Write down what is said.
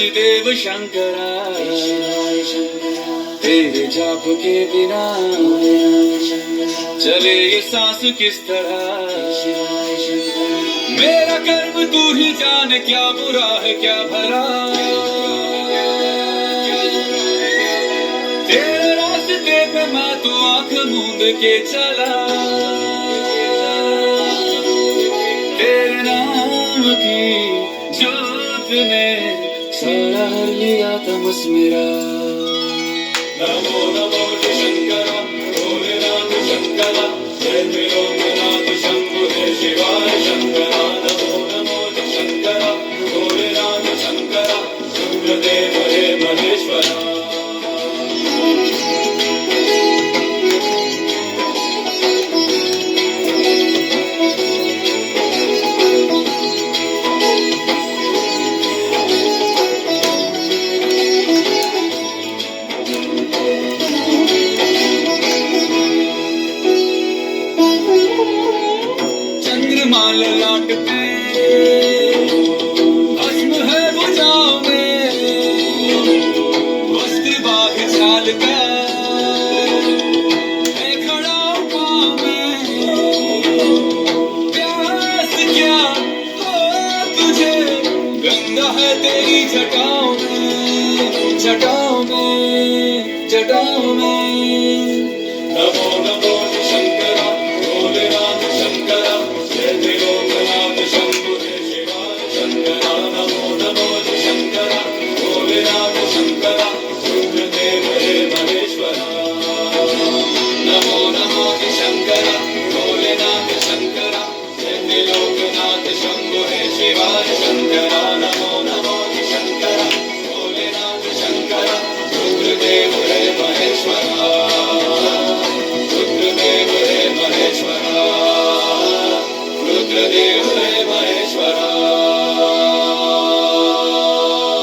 आदिदेव शंकरा, तेरे जाप के बिना चले ये सांस किस तरह। मेरा कर्म तू ही जाने, क्या बुरा है क्या भला। तेरे रास्ते पे मैं तो आंख मूंद के चला, तेरे नाम की जोत ने सारा हर लिया तमस मेरा। नमो नमो शंकरा, भोलेनाथ शंकरा, जय त्रिलोकनाथ शंभो जय शिवाय शंकरा। नमो नमो शंकरा, भोलेनाथ शंकरा, रुद्रदेव हे महेश्वरा। माल लाट पे भस्म है भुजाओं में, वस्त्र बाघ छाल का है खड़ा पाँव में। प्यास क्या हो तुझे, गंगा है तेरी जटाओं में, जटाओं में, जटाओं में। नमो नमो शंकरा, भोलेनाथ शंकरा, जय त्रिलोकनाथ शंभो जय शिवाय शंकरा। नमो नमो शंकरा, भोलेनाथ शंकरा, रुद्रदेव हे महेश्वरा। नमो नमो शंकरा।